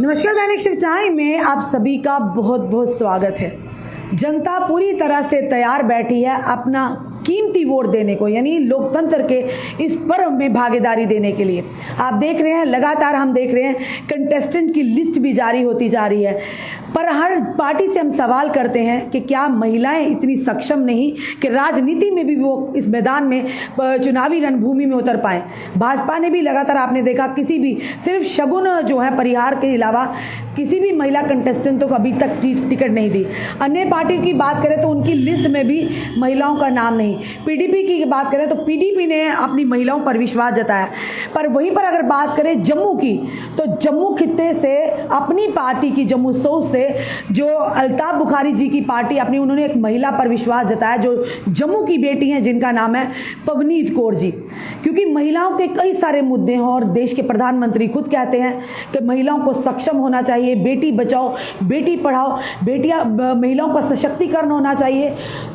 नमस्कार, दैनिक शिव टाइम में आप सभी का बहुत बहुत स्वागत है। जनता पूरी तरह से तैयार बैठी है अपना कीमती वोट देने को, यानी लोकतंत्र के इस पर्व में भागीदारी देने के लिए। आप देख रहे हैं, लगातार हम देख रहे हैं कंटेस्टेंट की लिस्ट भी जारी होती जा रही है, पर हर पार्टी से हम सवाल करते हैं कि क्या महिलाएं इतनी सक्षम नहीं कि राजनीति में भी वो इस मैदान में चुनावी रणभूमि में उतर पाएं। भाजपा ने भी लगातार आपने देखा किसी भी सिर्फ शगुन जो है परिहार के अलावा किसी भी महिला कंटेस्टेंटों को अभी तक टिकट नहीं दी। अन्य पार्टी की बात करें तो उनकी लिस्ट में भी महिलाओं का नाम नहीं। पीडीपी की बात करें तो पीडीपी ने अपनी महिलाओं पर विश्वास जताया, पर वहीं पर अगर बात करें जम्मू की, तो जम्मू खित्ते से अपनी पार्टी की जम्मू सोच से जो अल्ताफ बुखारी जी की पार्टी अपनी, उन्होंने एक महिला पर विश्वास जताया जो जम्मू की बेटी हैं, जिनका नाम है पवनीत कौर जी। क्योंकि महिलाओं के कई सारे मुद्दे हैं और देश के प्रधानमंत्री खुद कहते हैं कि महिलाओं को सक्षम होना चाहिए, बेटी बचाओ बेटी पढ़ाओ, महिलाओं का सशक्तिकरण होना चाहिए।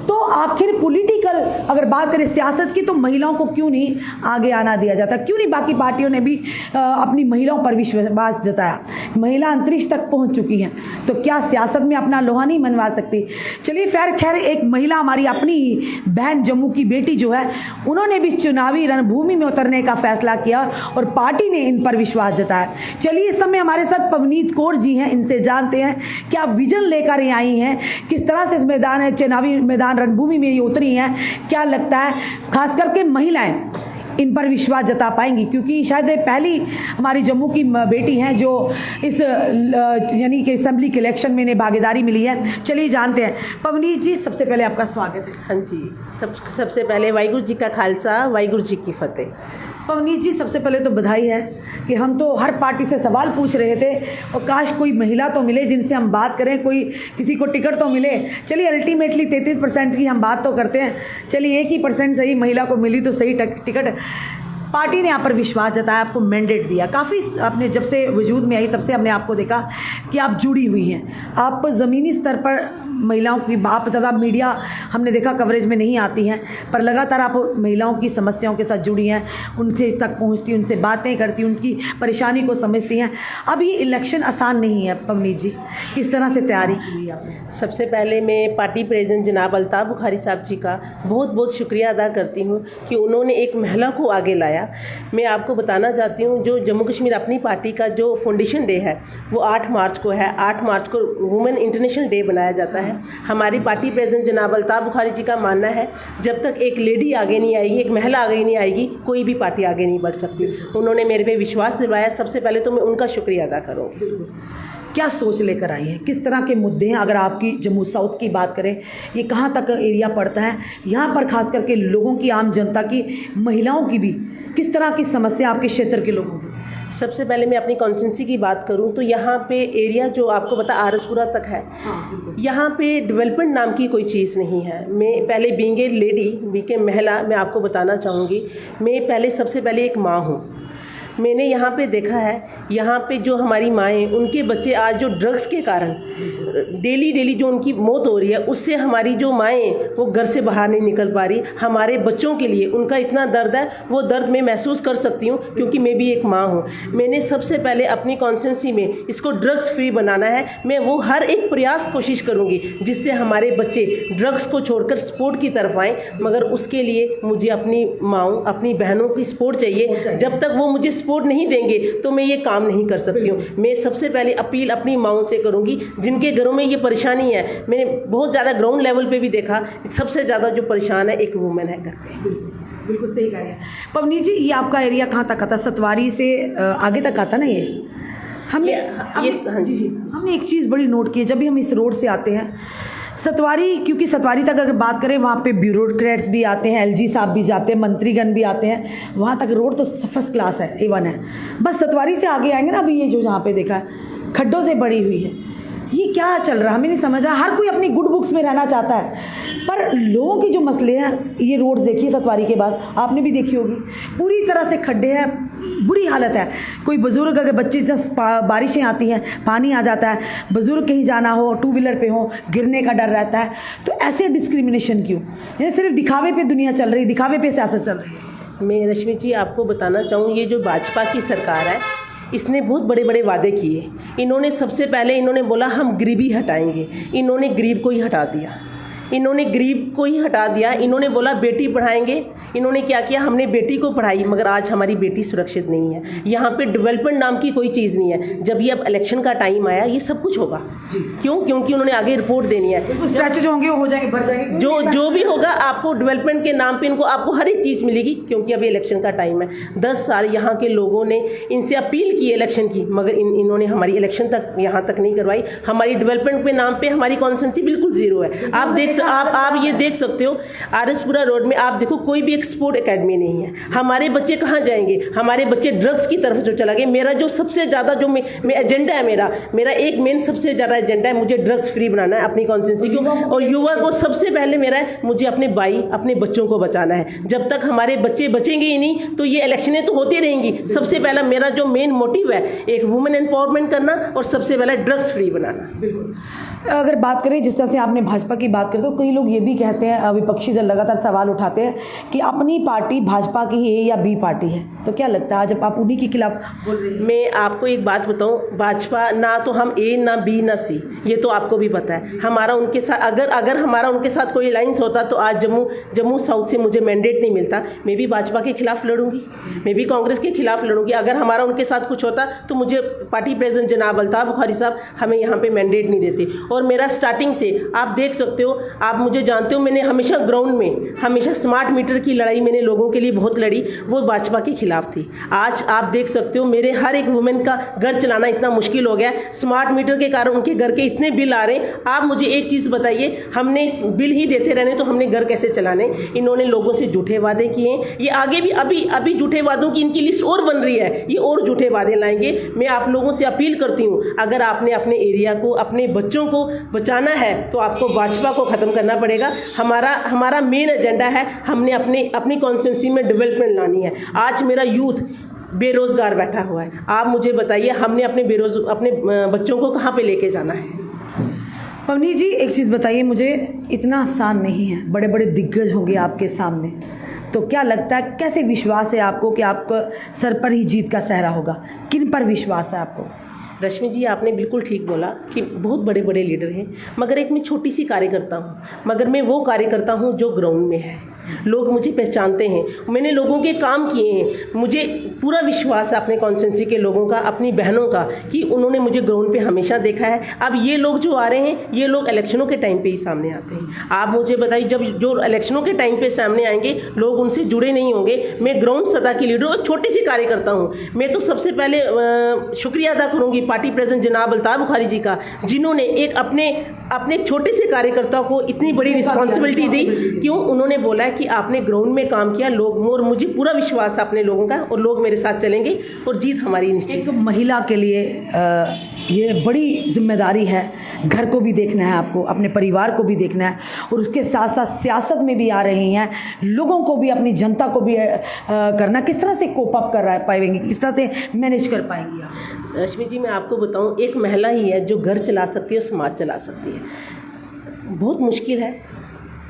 तो आखिर पॉलिटिकल अगर बात करें सियासत की, तो महिलाओं को क्यों नहीं आगे आना दिया जाता, क्यों नहीं बाकी पार्टियों ने भी अपनी महिलाओं पर विश्वास जताया। महिला अंतरिक्ष तक पहुंच चुकी हैं, तो क्या सियासत में अपना लोहा नहीं मनवा सकती। चलिए खैर एक महिला हमारी अपनी बहन जम्मू की बेटी जो है, उन्होंने भी चुनावी रणभूमि में उतरने का फैसला किया और पार्टी ने इन पर विश्वास जताया। चलिए इस समय हमारे साथ पवनीत कौर जी हैं, इनसे जानते हैं क्या विजन लेकर ये आई हैं, किस तरह से इस चुनावी मैदान रणभूमि में ये उतरी हैं, क्या लगता है खास करके महिलाएं इन पर विश्वास जता पाएंगी, क्योंकि शायद पहली हमारी जम्मू की बेटी हैं जो इस यानी कि असेंबली के इलेक्शन में इन्हें भागीदारी मिली है। चलिए जानते हैं। पवनीत जी, सबसे पहले आपका स्वागत है। हाँ जी, सबसे पहले वाहिगुरु जी का खालसा, वाहिगुरु जी की फतेह। पवनीत जी, सबसे पहले तो बधाई है कि हम तो हर पार्टी से सवाल पूछ रहे थे और काश कोई महिला तो मिले जिनसे हम बात करें, कोई किसी को टिकट तो मिले। चलिए अल्टीमेटली 33% की हम बात तो करते हैं, चलिए 1% सही महिला को मिली तो सही टिकट। पार्टी ने यहाँ पर विश्वास जताया, आपको मैंडेट दिया। काफ़ी आपने जब से वजूद में आई तब से हमने आपको देखा कि आप जुड़ी हुई हैं। आप ज़मीनी स्तर पर महिलाओं की आप ज़्यादा मीडिया हमने देखा कवरेज में नहीं आती हैं, पर लगातार आप महिलाओं की समस्याओं के साथ जुड़ी हैं, उनसे तक पहुंचती, उनसे बातें करती, उनकी परेशानी को समझती हैं। अब ये इलेक्शन आसान नहीं है पवनीत जी, किस तरह से तैयारी हुई आपने? सबसे पहले मैं पार्टी प्रेसिडेंट जनाब अल्ताफ बुखारी साहब जी का बहुत बहुत शुक्रिया अदा करती हूँ कि उन्होंने एक महिला को आगे लाया। मैं आपको बताना चाहती हूँ, जो जम्मू कश्मीर अपनी पार्टी का जो फाउंडेशन डे है वो 8 मार्च को है। 8 मार्च को वुमेन इंटरनेशनल डे बनाया जाता है। हमारी पार्टी प्रेसिडेंट जनाब अल्ताफ बुखारी जी का मानना है जब तक एक लेडी आगे नहीं आएगी, एक महिला आगे नहीं आएगी, कोई भी पार्टी आगे नहीं बढ़ सकती। उन्होंने मेरे पे विश्वास दिलवाया, सबसे पहले तो मैं उनका शुक्रिया अदा करूँगी। क्या सोच लेकर आई हैं, किस तरह के मुद्दे हैं? अगर आपकी जम्मू साउथ की बात करें, ये कहाँ तक एरिया पड़ता है, यहाँ पर खास करके लोगों की, आम जनता की, महिलाओं की भी किस तरह की समस्या आपके क्षेत्र के लोगों की? सबसे पहले मैं अपनी कॉन्स्टिट्यूंसी की बात करूं तो यहाँ पे एरिया जो आपको पता आरसपुरा तक है, यहाँ पे डेवलपमेंट नाम की कोई चीज़ नहीं है। मैं पहले being a lady, being a महिला, मैं आपको बताना चाहूँगी, मैं पहले सबसे पहले एक माँ हूँ। मैंने यहाँ पे देखा है, यहाँ पे जो हमारी माएँ, उनके बच्चे आज जो ड्रग्स के कारण डेली जो उनकी मौत हो रही है, उससे हमारी जो माएँ वो घर से बाहर नहीं निकल पा रही। हमारे बच्चों के लिए उनका इतना दर्द है, वो दर्द मैं महसूस कर सकती हूँ क्योंकि मैं भी एक माँ हूँ। मैंने सबसे पहले अपनी कॉन्स्टिट्यूंसी में इसको ड्रग्स फ्री बनाना है। मैं वो हर एक प्रयास कोशिश करूँगी जिससे हमारे बच्चे ड्रग्स को छोड़कर स्पोर्ट की तरफ आएँ, मगर उसके लिए मुझे अपनी माँओं, अपनी बहनों की सपोर्ट चाहिए। जब तक वो मुझे सपोर्ट नहीं देंगे तो मैं ये काम नहीं कर सकती हूँ। मैं सबसे पहले अपील अपनी माँओं से करूँगी जिनके घरों में ये परेशानी है। मैंने बहुत ज़्यादा ग्राउंड लेवल पे भी देखा, सबसे ज़्यादा जो परेशान है एक वुमेन है घर पे। बिल्कुल सही कह रहे हैं पवनीत जी। ये आपका एरिया कहाँ तक आता? सतवारी से आगे तक आता ना ये? हमने एक चीज़ बड़ी नोट की है, जब भी हम इस रोड से आते हैं सतवारी, क्योंकि सतवारी तक अगर बात करें वहाँ पे ब्यूरोक्रेट्स भी आते हैं, एलजी साहब भी जाते हैं, मंत्रीगण भी आते हैं, वहाँ तक रोड तो फर्स्ट क्लास है, A1 है। बस सतवारी से आगे आएंगे ना, अभी ये जो जहाँ पे देखा है खड्डों से बड़ी हुई है, ये क्या चल रहा है हमें नहीं समझ रहा। हर कोई अपनी गुड बुक्स में रहना चाहता है, पर लोगों की जो मसले हैं, ये रोड देखिए सतवारी के बाद आपने भी देखी होगी, पूरी तरह से खड्डे हैं, बुरी हालत है। कोई बुज़ुर्ग अगर बच्चे से बारिशें आती हैं, पानी आ जाता है, बुज़ुर्ग कहीं जाना हो, 2 व्हीलर पे हो, गिरने का डर रहता है, तो ऐसे डिस्क्रिमिनेशन क्यों? ये सिर्फ दिखावे पे दुनिया चल रही है, दिखावे पे सियासत चल रही है। मैं रश्मि जी आपको बताना चाहूँ, ये जो भाजपा की सरकार है इसने बहुत बड़े बड़े वादे किए। इन्होंने सबसे पहले इन्होंने बोला हम गरीबी हटाएंगे, इन्होंने गरीब को ही हटा दिया, इन्होंने बोला बेटी पढ़ाएंगे, इन्होंने क्या किया, हमने बेटी को पढ़ाई मगर आज हमारी बेटी सुरक्षित नहीं है। यहाँ पे डेवलपमेंट नाम की कोई चीज़ नहीं है। जब ये अब इलेक्शन का टाइम आया ये सब कुछ होगा। क्यों? क्योंकि उन्होंने आगे रिपोर्ट देनी है। स्ट्रेच जो होंगे वो हो जाएंगे, बढ़ जाएंगे, जो भी होगा आपको डेवलपमेंट के नाम पे इनको आपको हर एक चीज़ मिलेगी, क्योंकि अभी इलेक्शन का टाइम है। 10 साल यहाँ के लोगों ने इनसे अपील की इलेक्शन की, मगर इन्होंने हमारी इलेक्शन तक यहाँ तक नहीं करवाई। हमारी डेवलपमेंट के नाम पे हमारी कॉन्स्टिट्यूंसी बिल्कुल ज़ीरो है। आप ये देख सकते हो आरएसपुरा रोड में, आप देखो कोई भी एक स्पोर्ट एकेडमी नहीं है। हमारे बच्चे कहाँ जाएंगे? हमारे बच्चे ड्रग्स की तरफ जो चला गए। मेरा जो सबसे ज़्यादा जो एजेंडा है, मेरा एक मेन सबसे ज़्यादा एजेंडा है, मुझे ड्रग्स फ्री बनाना है अपनी कॉन्स्टिट्यूंसी को, और युवा को सबसे पहले मेरा है मुझे अपने भाई अपने बच्चों को बचाना है। जब तक हमारे बच्चे बचेंगे ही नहीं तो ये इलेक्शनें तो होती रहेंगी। सबसे पहला मेरा जो मेन मोटिव है एक वुमेन एम्पावरमेंट करना और सबसे पहला ड्रग्स फ्री बनाना। बिल्कुल। अगर बात करें जिस तरह से आपने भाजपा की बात करें तो कई लोग ये भी कहते हैं, विपक्षी दल लगातार सवाल उठाते हैं कि अपनी पार्टी भाजपा की ए या बी पार्टी है, तो क्या लगता है आज आप उन्हीं के खिलाफ बोल रहे हैं? मैं आपको एक बात बताऊं, भाजपा ना तो हम ए ना बी ना सी, ये तो आपको भी पता है। हमारा उनके साथ अगर हमारा उनके साथ कोई अलायंस होता तो आज जम्मू साउथ से मुझे मैंडेट नहीं मिलता। मैं भी भाजपा के खिलाफ लड़ूंगी, मैं भी कांग्रेस के खिलाफ लड़ूंगी। अगर हमारा उनके साथ कुछ होता तो मुझे पार्टी प्रेसिडेंट जनाब अल्ताफ बुखारी साहब हमें यहाँ पे मैंडेट नहीं देते। और मेरा स्टार्टिंग से आप देख सकते हो, आप मुझे जानते हो, मैंने हमेशा ग्राउंड में हमेशा स्मार्ट मीटर की लड़ाई मैंने लोगों के लिए बहुत लड़ी, वो भाजपा के खिलाफ थी। आज आप देख सकते हो मेरे हर एक वुमेन का घर चलाना इतना मुश्किल हो गया, स्मार्ट मीटर के कारण उनके घर के इतने बिल आ रहे हैं। आप मुझे एक चीज़ बताइए, हमने इस बिल ही देते रहने तो हमने घर कैसे चलाने? इन्होंने लोगों से झूठे वादे किए, ये आगे भी अभी झूठे वादों की इनकी लिस्ट और बन रही है, ये और झूठे वादे लाएंगे। मैं आप लोगों से अपील करती हूँ, अगर आपने अपने एरिया को अपने बच्चों को बचाना है तो आपको भाजपा को ख़त्म करना पड़ेगा। हमारा मेन एजेंडा है, हमने अपनी कॉन्स्टिट्यूंसी में डेवलपमेंट लानी है। आज मेरा यूथ बेरोज़गार बैठा हुआ है, आप मुझे बताइए हमने अपने बच्चों को कहाँ पे लेके जाना है? पवनी जी एक चीज़ बताइए मुझे, इतना आसान नहीं है, बड़े बड़े दिग्गज होंगे आपके सामने, तो क्या लगता है कैसे विश्वास है आपको कि आपको सर पर ही जीत का सहरा होगा? किन पर विश्वास है आपको? रश्मि जी आपने बिल्कुल ठीक बोला कि बहुत बड़े बड़े लीडर हैं, मगर एक मैं छोटी सी कार्यकर्ता हूँ, मगर मैं वो कार्यकर्ता हूँ जो ग्राउंड में है। लोग मुझे पहचानते हैं, मैंने लोगों के काम किए हैं, मुझे पूरा विश्वास है अपने कॉन्स्टिट्यूंसी के लोगों का, अपनी बहनों का, कि उन्होंने मुझे ग्राउंड पे हमेशा देखा है। अब ये लोग जो आ रहे हैं ये लोग इलेक्शनों के टाइम पे ही सामने आते हैं। आप मुझे बताइए, जब जो इलेक्शनों के टाइम पे सामने आएंगे लोग उनसे जुड़े नहीं होंगे। मैं ग्राउंड सतह की लीडर हूँ, एक छोटी सी कार्यकर्ता हूँ। मैं तो सबसे पहले शुक्रिया अदा करूँगी पार्टी प्रेसिडेंट जनाब अल्ताफ बुखारी जी का, जिन्होंने एक अपने छोटे से कार्यकर्ता को इतनी बड़ी रिस्पॉन्सिबिलिटी दी। क्यों? उन्होंने बोला कि आपने ग्राउंड में काम किया, लोग और मुझे पूरा विश्वास है अपने लोगों का, और लोग मेरे साथ चलेंगे और जीत हमारी निश्चित। एक महिला के लिए ये बड़ी जिम्मेदारी है, घर को भी देखना है आपको, अपने परिवार को भी देखना है, और उसके साथ साथ सियासत में भी आ रही हैं, लोगों को भी, अपनी जनता को भी करना। किस तरह से कोप अप कर पाएंगे, किस तरह से मैनेज कर पाएंगी आप? रश्मि जी मैं आपको बताऊं, एक महिला ही है जो घर चला सकती है और समाज चला सकती है। बहुत मुश्किल है,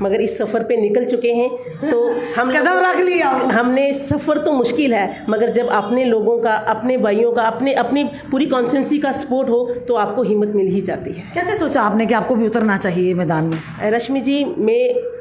मगर इस सफ़र पे निकल चुके हैं तो हम कदम रख लिया। हमने सफ़र तो मुश्किल है, मगर जब अपने लोगों का, अपने भाइयों का, अपनी पूरी कॉन्स्टिट्यूंसी का सपोर्ट हो तो आपको हिम्मत मिल ही जाती है। कैसे सोचा आपने कि आपको भी उतरना चाहिए मैदान में? रश्मि जी मैं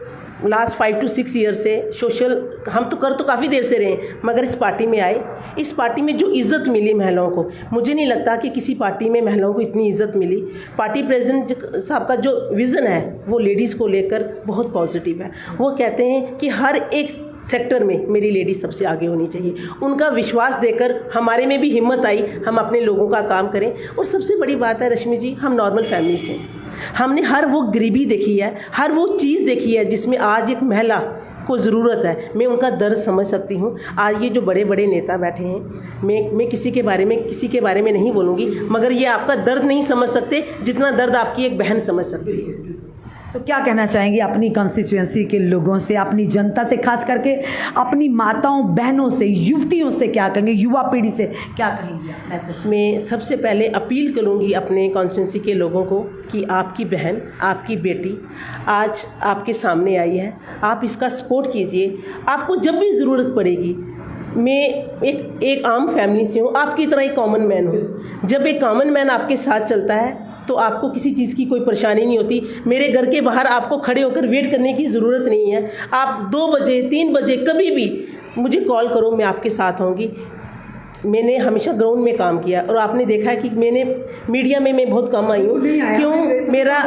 लास्ट 5 to 6 ईयर से सोशल, हम तो काफ़ी देर से रहे, मगर इस पार्टी में आए, इस पार्टी में जो इज़्ज़त मिली महिलाओं को, मुझे नहीं लगता कि किसी पार्टी में महिलाओं को इतनी इज़्ज़त मिली। पार्टी प्रेसिडेंट साहब का जो विज़न है वो लेडीज़ को लेकर बहुत पॉजिटिव है। वो कहते हैं कि हर एक सेक्टर में मेरी लेडी सबसे आगे होनी चाहिए। उनका विश्वास देकर हमारे में भी हिम्मत आई, हम अपने लोगों का काम करें। और सबसे बड़ी बात है रश्मि जी, हम नॉर्मल फैमिली से, हमने हर वो गरीबी देखी है, हर वो चीज़ देखी है जिसमें आज एक महिला को ज़रूरत है। मैं उनका दर्द समझ सकती हूँ। आज ये जो बड़े बड़े नेता बैठे हैं, मैं किसी के बारे में नहीं बोलूँगी, मगर ये आपका दर्द नहीं समझ सकते जितना दर्द आपकी एक बहन समझ सकती है। तो क्या कहना चाहेंगी अपनी कॉन्स्टिट्यूएंसी के लोगों से, अपनी जनता से, खास करके अपनी माताओं बहनों से, युवतियों से क्या कहेंगे, युवा पीढ़ी से क्या कहेंगी मैसेज? मैं सबसे पहले अपील करूंगी अपने कॉन्स्टिट्यूंसी के लोगों को कि आपकी बहन, आपकी बेटी आज आपके सामने आई है, आप इसका सपोर्ट कीजिए। आपको जब भी ज़रूरत पड़ेगी मैं एक आम फैमिली से हूँ, आपकी तरह एक कॉमन मैन हूँ। जब एक कॉमन मैन आपके साथ चलता है तो आपको किसी चीज़ की कोई परेशानी नहीं होती। मेरे घर के बाहर आपको खड़े होकर वेट करने की ज़रूरत नहीं है। आप 2 बजे 3 बजे कभी भी मुझे कॉल करो, मैं आपके साथ आऊँगी। मैंने हमेशा ग्राउंड में काम किया और आपने देखा है कि मैंने मीडिया में मैं बहुत कम आई हूँ। क्यों?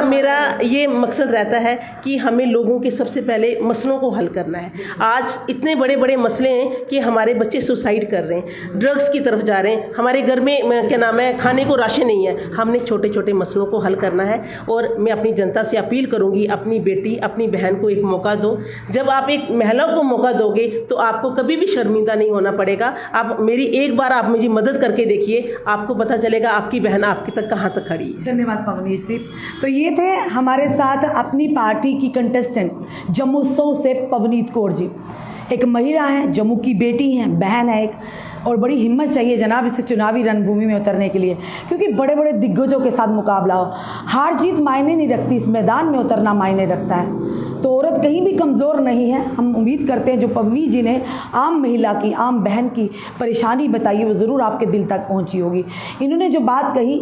मेरा ये मकसद रहता है कि हमें लोगों के सबसे पहले मसलों को हल करना है। आज इतने बड़े बड़े मसले हैं कि हमारे बच्चे सुसाइड कर रहे हैं, ड्रग्स की तरफ जा रहे हैं, हमारे घर में क्या नाम है, खाने को राशन नहीं है। हमने छोटे छोटे मसलों को हल करना है और मैं अपनी जनता से अपील करूँगी, अपनी बेटी अपनी बहन को एक मौका दो। जब आप एक महिला को मौका दोगे तो आपको कभी भी शर्मिंदा नहीं होना पड़ेगा। आप मेरी एक बार आप मुझे मदद करके देखिए, आपको पता चलेगा आपकी बहन आपके तक कहाँ तक खड़ी है। धन्यवाद पवनीश जी। तो ये थे हमारे साथ अपनी पार्टी की कंटेस्टेंट जम्मू से पवनीत कौर जी। एक महिला है, जम्मू की बेटी हैं, बहन है एक, और बड़ी हिम्मत चाहिए जनाब इसे चुनावी रणभूमि में उतरने के लिए, क्योंकि बड़े बड़े दिग्गजों के साथ मुकाबला हो। हार जीत मायने नहीं रखती, इस मैदान में उतरना मायने रखता है। तो औरत कहीं भी कमज़ोर नहीं है। हम उम्मीद करते हैं जो पवनी जी ने आम महिला की, आम बहन की परेशानी बताई वो ज़रूर आपके दिल तक पहुंची होगी। इन्होंने जो बात कही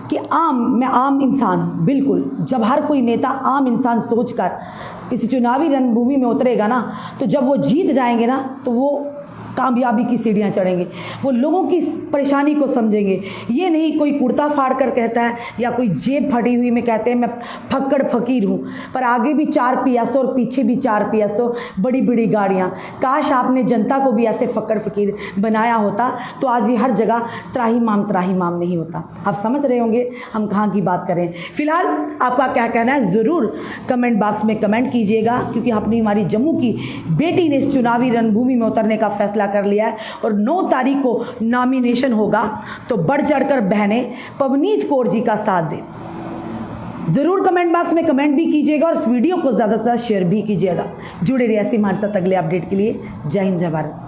कि मैं आम इंसान, बिल्कुल, जब हर कोई नेता आम इंसान सोचकर इस चुनावी रणभूमि में उतरेगा ना, तो जब वो जीत जाएंगे ना, तो वो कामयाबी की सीढ़ियाँ चढ़ेंगे, वो लोगों की परेशानी को समझेंगे। ये नहीं कोई कुर्ता फाड़ कर कहता है या कोई जेब फटी हुई में कहते हैं मैं फक्कड़ फ़कीर हूँ, पर आगे भी 4 पियासो और पीछे भी 4 पियासो, बड़ी बड़ी गाड़ियाँ। काश आपने जनता को भी ऐसे फक्कड़ फ़कीर बनाया होता तो आज ये हर जगह त्राहिमाम नहीं होता। आप समझ रहे होंगे हम कहाँ की बात करें। फिलहाल आपका क्या कहना है ज़रूर कमेंट बॉक्स में कमेंट कीजिएगा, क्योंकि अपनी हमारी जम्मू की बेटी ने इस चुनावी रणभूमि में उतरने का फैसला कर लिया है और 9 तारीख को नॉमिनेशन होगा। तो बढ़ चढ़कर बहनें पवनीत कौर जी का साथ दें। ज़रूर कमेंट बॉक्स में कमेंट भी कीजिएगा और इस वीडियो को ज़्यादा से ज़्यादा शेयर भी कीजिएगा। जुड़े रहिए ऐसे हमारे साथ अगले अपडेट के लिए। जय हिंद, जय भारत।